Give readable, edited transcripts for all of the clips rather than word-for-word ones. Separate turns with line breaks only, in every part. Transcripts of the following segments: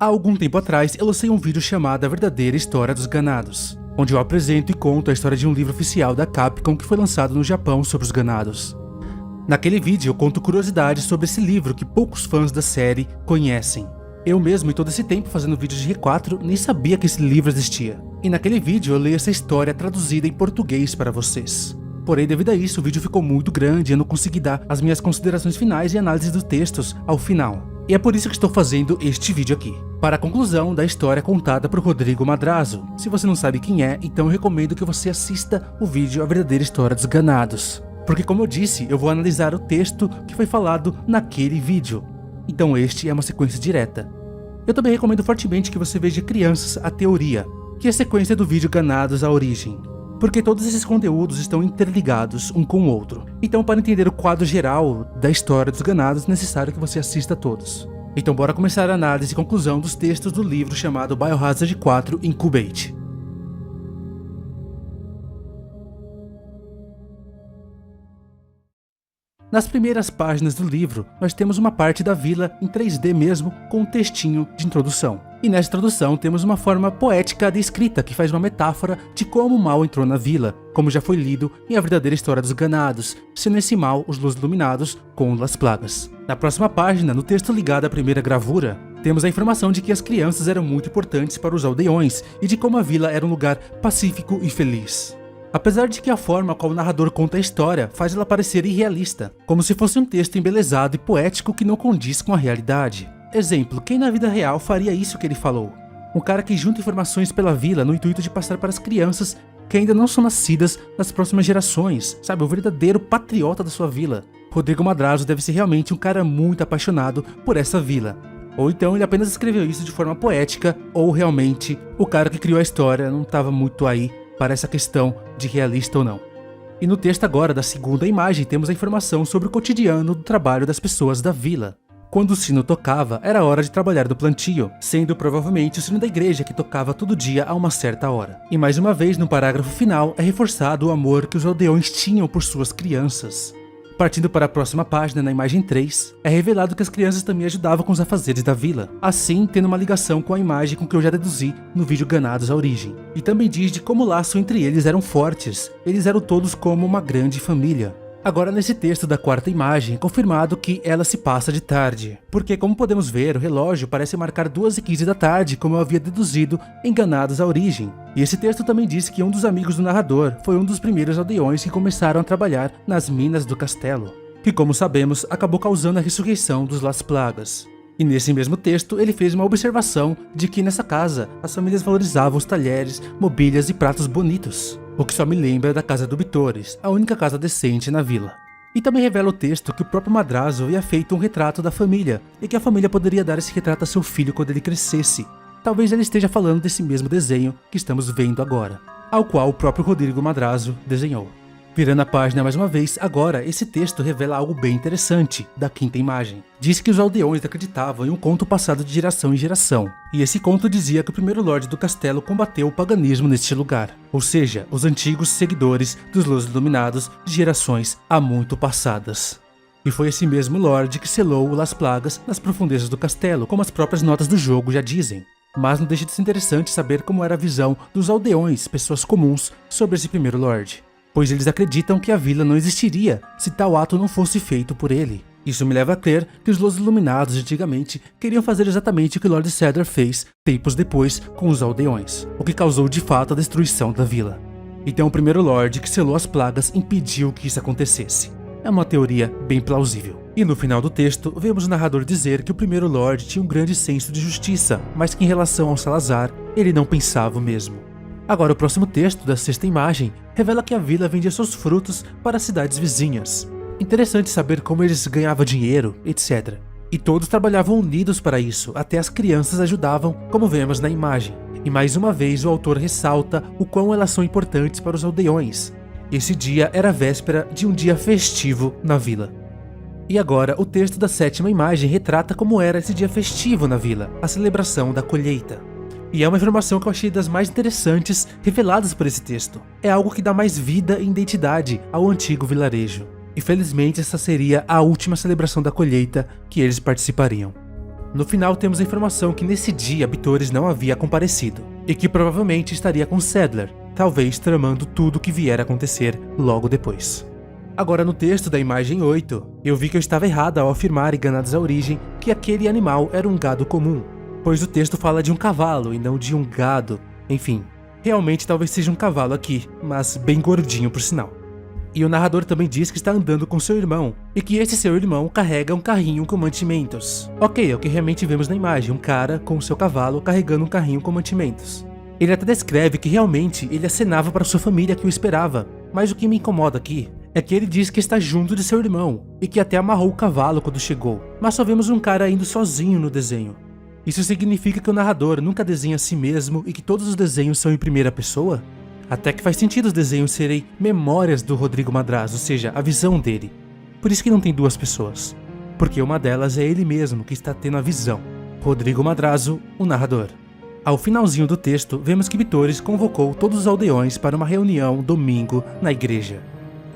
Há algum tempo atrás, eu lancei um vídeo chamado A Verdadeira História dos Ganados, onde eu apresento e conto a história de um livro oficial da Capcom que foi lançado no Japão sobre os Ganados. Naquele vídeo eu conto curiosidades sobre esse livro que poucos fãs da série conhecem. Eu mesmo, em todo esse tempo fazendo vídeos de R4, nem sabia que esse livro existia. E naquele vídeo eu leio essa história traduzida em português para vocês. Porém, devido a isso, o vídeo ficou muito grande e eu não consegui dar as minhas considerações finais e análise dos textos ao final. E é por isso que estou fazendo este vídeo aqui, para a conclusão da história contada por Rodrigo Madrazo. Se você não sabe quem é, então eu recomendo que você assista o vídeo A Verdadeira História dos Ganados. Porque, como eu disse, eu vou analisar o texto que foi falado naquele vídeo. Então este é uma sequência direta. Eu também recomendo fortemente que você veja Crianças, a Teoria, que é a sequência do vídeo Ganados, a Origem. Porque todos esses conteúdos estão interligados um com o outro. Então, para entender o quadro geral da história dos Ganados, é necessário que você assista a todos. Então bora começar a análise e conclusão dos textos do livro chamado Biohazard 4 Incubate. Nas primeiras páginas do livro, nós temos uma parte da vila em 3D mesmo, com um textinho de introdução. E nessa introdução temos uma forma poética de escrita que faz uma metáfora de como o mal entrou na vila, como já foi lido em A Verdadeira História dos Ganados, sendo esse mal os Los Iluminados com Las Plagas. Na próxima página, no texto ligado à primeira gravura, temos a informação de que as crianças eram muito importantes para os aldeões e de como a vila era um lugar pacífico e feliz. Apesar de que a forma como o narrador conta a história faz ela parecer irrealista, como se fosse um texto embelezado e poético que não condiz com a realidade. Exemplo, quem na vida real faria isso que ele falou? Um cara que junta informações pela vila no intuito de passar para as crianças que ainda não são nascidas nas próximas gerações, sabe? O verdadeiro patriota da sua vila. Rodrigo Madrazo deve ser realmente um cara muito apaixonado por essa vila. Ou então ele apenas escreveu isso de forma poética, ou realmente o cara que criou a história não estava muito aí para essa questão de realista ou não. E no texto agora da segunda imagem temos a informação sobre o cotidiano do trabalho das pessoas da vila. Quando o sino tocava, era hora de trabalhar no plantio, sendo provavelmente o sino da igreja que tocava todo dia a uma certa hora. E mais uma vez, no parágrafo final, é reforçado o amor que os aldeões tinham por suas crianças. Partindo para a próxima página, na imagem 3, é revelado que as crianças também ajudavam com os afazeres da vila, assim tendo uma ligação com a imagem com que eu já deduzi no vídeo Ganados, a Origem. E também diz de como o laço entre eles eram fortes, eles eram todos como uma grande família. Agora nesse texto da quarta imagem é confirmado que ela se passa de tarde, porque como podemos ver, o relógio parece marcar 2h15 da tarde, como eu havia deduzido em Ganados, a Origem. E esse texto também diz que um dos amigos do narrador foi um dos primeiros aldeões que começaram a trabalhar nas minas do castelo, que como sabemos acabou causando a ressurreição dos Las Plagas. E nesse mesmo texto ele fez uma observação de que nessa casa as famílias valorizavam os talheres, mobílias e pratos bonitos, o que só me lembra da casa do Bitores, a única casa decente na vila. E também revela o texto que o próprio Madrazo havia feito um retrato da família, e que a família poderia dar esse retrato a seu filho quando ele crescesse. Talvez ele esteja falando desse mesmo desenho que estamos vendo agora, ao qual o próprio Rodrigo Madrazo desenhou. Virando a página mais uma vez, agora esse texto revela algo bem interessante da quinta imagem. Diz que os aldeões acreditavam em um conto passado de geração em geração, e esse conto dizia que o primeiro lorde do castelo combateu o paganismo neste lugar, ou seja, os antigos seguidores dos Los Iluminados de gerações há muito passadas. E foi esse mesmo lorde que selou Las Plagas nas profundezas do castelo, como as próprias notas do jogo já dizem. Mas não deixa de ser interessante saber como era a visão dos aldeões, pessoas comuns, sobre esse primeiro lorde, pois eles acreditam que a vila não existiria se tal ato não fosse feito por ele. Isso me leva a crer que os Los Iluminados antigamente queriam fazer exatamente o que Lord Cedar fez tempos depois com os aldeões, o que causou de fato a destruição da vila. Então o primeiro Lorde que selou as plagas impediu que isso acontecesse. É uma teoria bem plausível. E no final do texto, vemos o narrador dizer que o primeiro Lorde tinha um grande senso de justiça, mas que em relação ao Salazar, ele não pensava o mesmo. Agora o próximo texto da sexta imagem revela que a vila vendia seus frutos para as cidades vizinhas. Interessante saber como eles ganhavam dinheiro, etc. E todos trabalhavam unidos para isso, até as crianças ajudavam, como vemos na imagem. E mais uma vez o autor ressalta o quão elas são importantes para os aldeões. Esse dia era a véspera de um dia festivo na vila. E agora o texto da sétima imagem retrata como era esse dia festivo na vila, a celebração da colheita. E é uma informação que eu achei das mais interessantes reveladas por esse texto. É algo que dá mais vida e identidade ao antigo vilarejo. E felizmente essa seria a última celebração da colheita que eles participariam. No final temos a informação que nesse dia Bitores não havia comparecido, e que provavelmente estaria com Saddler, talvez tramando tudo o que vier a acontecer logo depois. Agora no texto da imagem 8, eu vi que eu estava errada ao afirmar em Ganados à Origem que aquele animal era um gado comum, pois o texto fala de um cavalo e não de um gado. Enfim, realmente talvez seja um cavalo aqui, mas bem gordinho por sinal. E o narrador também diz que está andando com seu irmão, e que esse seu irmão carrega um carrinho com mantimentos. Ok, é o que realmente vemos na imagem, um cara com seu cavalo carregando um carrinho com mantimentos. Ele até descreve que realmente ele acenava para sua família que o esperava, mas o que me incomoda aqui é que ele diz que está junto de seu irmão, e que até amarrou o cavalo quando chegou, mas só vemos um cara indo sozinho no desenho. Isso significa que o narrador nunca desenha a si mesmo e que todos os desenhos são em primeira pessoa? Até que faz sentido os desenhos serem memórias do Rodrigo Madrazo, ou seja, a visão dele. Por isso que não tem duas pessoas, porque uma delas é ele mesmo que está tendo a visão. Rodrigo Madrazo, o narrador. Ao finalzinho do texto, vemos que Bitores convocou todos os aldeões para uma reunião domingo na igreja.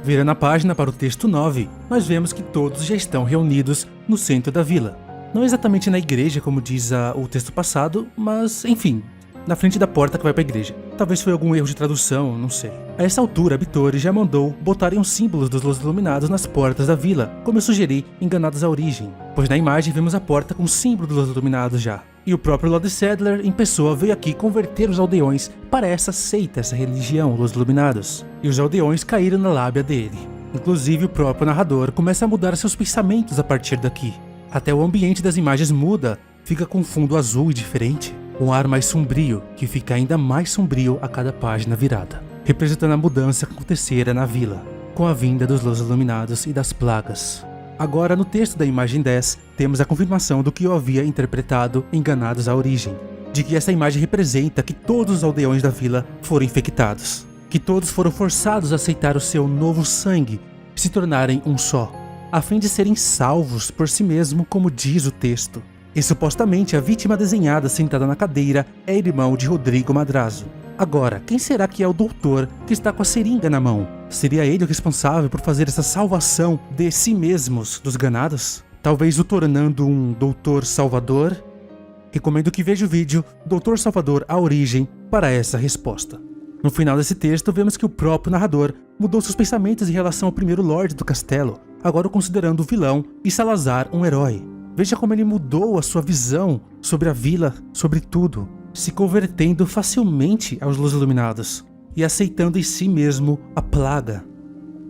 Virando a página para o texto 9, nós vemos que todos já estão reunidos no centro da vila. Não exatamente na igreja, como diz o texto passado, mas enfim, na frente da porta que vai para a igreja. Talvez foi algum erro de tradução, não sei. A essa altura, Bitores já mandou botarem os símbolos dos Los Iluminados nas portas da vila, como eu sugeri em Ganados à Origem, pois na imagem vemos a porta com o símbolo dos Los Iluminados já. E o próprio Lord Saddler, em pessoa, veio aqui converter os aldeões para essa seita, essa religião, Los Iluminados. E os aldeões caíram na lábia dele. Inclusive, o próprio narrador começa a mudar seus pensamentos a partir daqui. Até o ambiente das imagens muda, fica com fundo azul e diferente. Um ar mais sombrio, que fica ainda mais sombrio a cada página virada, representando a mudança que acontecera na vila, com a vinda dos Los Iluminados e das plagas. Agora, no texto da imagem 10, temos a confirmação do que eu havia interpretado em Ganados à Origem, de que essa imagem representa que todos os aldeões da vila foram infectados, que todos foram forçados a aceitar o seu novo sangue e se tornarem um só, a fim de serem salvos por si mesmo, como diz o texto. E supostamente a vítima desenhada sentada na cadeira é irmão de Rodrigo Madrazo. Agora, quem será que é o doutor que está com a seringa na mão? Seria ele o responsável por fazer essa salvação de si mesmos dos ganados? Talvez o tornando um doutor salvador? Recomendo que veja o vídeo Doutor Salvador à Origem para essa resposta. No final desse texto, vemos que o próprio narrador mudou seus pensamentos em relação ao primeiro Lorde do castelo, agora o considerando o vilão e Salazar um herói. Veja como ele mudou a sua visão sobre a vila, sobre tudo, se convertendo facilmente aos Los Iluminados e aceitando em si mesmo a plaga.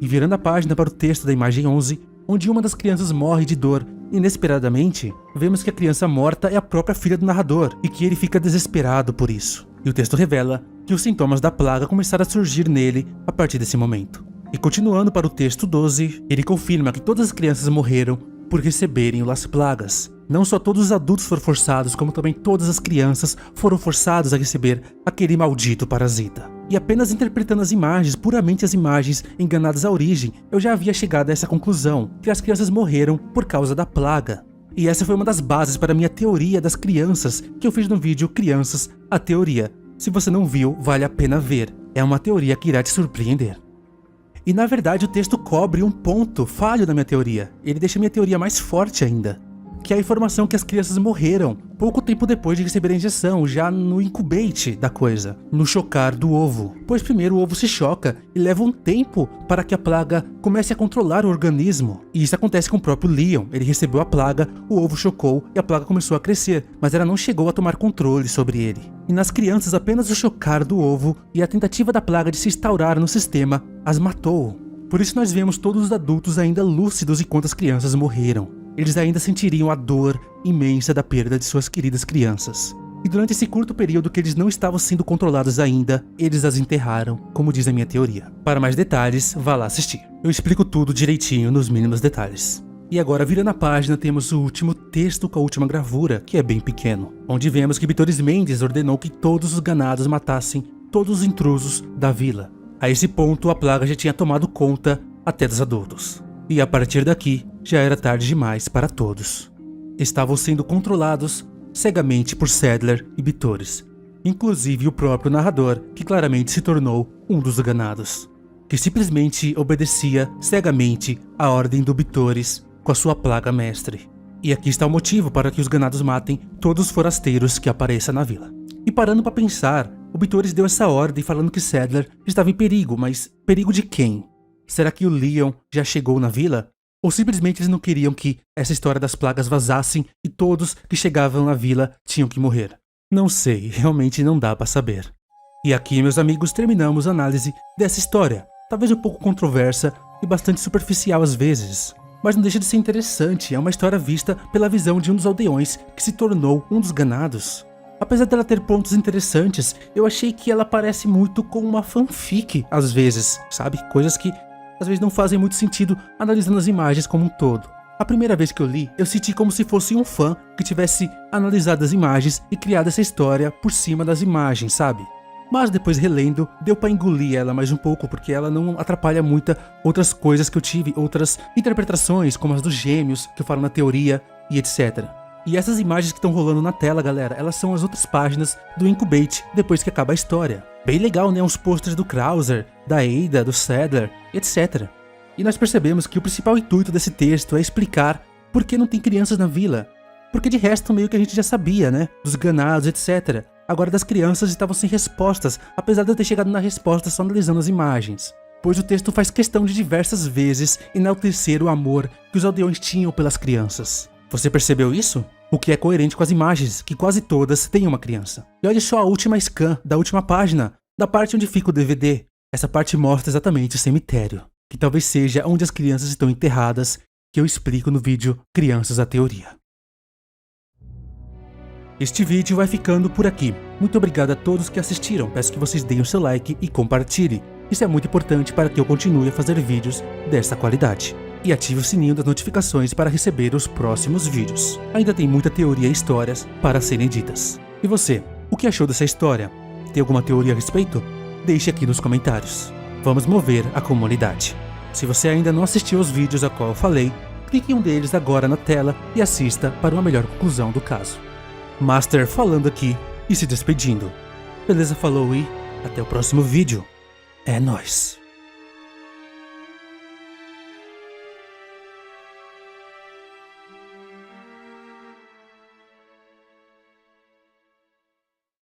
E virando a página para o texto da imagem 11, onde uma das crianças morre de dor inesperadamente, vemos que a criança morta é a própria filha do narrador e que ele fica desesperado por isso. E o texto revela que os sintomas da plaga começaram a surgir nele a partir desse momento. E continuando para o texto 12, ele confirma que todas as crianças morreram por receberem Las Plagas. Não só todos os adultos foram forçados, como também todas as crianças foram forçadas a receber aquele maldito parasita. E apenas interpretando as imagens, puramente as imagens enganadas à origem, eu já havia chegado a essa conclusão, que as crianças morreram por causa da plaga. E essa foi uma das bases para a minha teoria das crianças, que eu fiz no vídeo Crianças, a Teoria. Se você não viu, vale a pena ver. É uma teoria que irá te surpreender. E na verdade o texto cobre um ponto falho da minha teoria. Ele deixa a minha teoria mais forte ainda, que é a informação que as crianças morreram pouco tempo depois de receber a injeção, já no incubate da coisa, no chocar do ovo. Pois primeiro o ovo se choca e leva um tempo para que a plaga comece a controlar o organismo. E isso acontece com o próprio Leon. Ele recebeu a plaga, o ovo chocou e a plaga começou a crescer, mas ela não chegou a tomar controle sobre ele. E nas crianças apenas o chocar do ovo e a tentativa da plaga de se instaurar no sistema as matou. Por isso nós vemos todos os adultos ainda lúcidos enquanto as crianças morreram. Eles ainda sentiriam a dor imensa da perda de suas queridas crianças. E durante esse curto período que eles não estavam sendo controlados ainda, eles as enterraram, como diz a minha teoria. Para mais detalhes, vá lá assistir. Eu explico tudo direitinho nos mínimos detalhes. E agora, virando a página, temos o último texto com a última gravura, que é bem pequeno, onde vemos que Bitores Mendes ordenou que todos os ganados matassem todos os intrusos da vila. A esse ponto, a plaga já tinha tomado conta até dos adultos. E a partir daqui, já era tarde demais para todos. Estavam sendo controlados cegamente por Saddler e Bitores, inclusive o próprio narrador, que claramente se tornou um dos ganados, que simplesmente obedecia cegamente a ordem do Bitores com a sua plaga mestre. E aqui está o motivo para que os ganados matem todos os forasteiros que apareçam na vila. E parando para pensar, o Bitores deu essa ordem falando que Saddler estava em perigo, mas perigo de quem? Será que o Leon já chegou na vila? Ou simplesmente eles não queriam que essa história das plagas vazassem e todos que chegavam na vila tinham que morrer? Não sei, realmente não dá para saber. E aqui, meus amigos, terminamos a análise dessa história, talvez um pouco controversa e bastante superficial às vezes. Mas não deixa de ser interessante, é uma história vista pela visão de um dos aldeões que se tornou um dos ganados. Apesar dela ter pontos interessantes, eu achei que ela parece muito com uma fanfic às vezes, sabe? Coisas que às vezes não fazem muito sentido analisando as imagens como um todo. A primeira vez que eu li, eu senti como se fosse um fã que tivesse analisado as imagens e criado essa história por cima das imagens, sabe? Mas depois relendo, deu pra engolir ela mais um pouco, porque ela não atrapalha muitas outras coisas que eu tive, outras interpretações, como as dos gêmeos, que eu falo na teoria, e etc. E essas imagens que estão rolando na tela, galera, elas são as outras páginas do Incubate depois que acaba a história. Bem legal, né? Uns posters do Krauser, da Ada, do Saddler, etc. E nós percebemos que o principal intuito desse texto é explicar por que não tem crianças na vila. Porque de resto meio que a gente já sabia, né? Dos ganados, etc. Agora das crianças estavam sem respostas, apesar de eu ter chegado na resposta só analisando as imagens. Pois o texto faz questão de diversas vezes enaltecer o amor que os aldeões tinham pelas crianças. Você percebeu isso? O que é coerente com as imagens, que quase todas têm uma criança. E olha só a última scan da última página, da parte onde fica o DVD. Essa parte mostra exatamente o cemitério, que talvez seja onde as crianças estão enterradas, que eu explico no vídeo Crianças a Teoria. Este vídeo vai ficando por aqui. Muito obrigado a todos que assistiram, peço que vocês deem o seu like e compartilhem. Isso é muito importante para que eu continue a fazer vídeos dessa qualidade. E ative o sininho das notificações para receber os próximos vídeos. Ainda tem muita teoria e histórias para serem ditas. E você, o que achou dessa história? Tem alguma teoria a respeito? Deixe aqui nos comentários. Vamos mover a comunidade. Se você ainda não assistiu aos vídeos a qual eu falei, clique em um deles agora na tela e assista para uma melhor conclusão do caso. Master falando aqui e se despedindo. Beleza, falou e até o próximo vídeo. É nóis.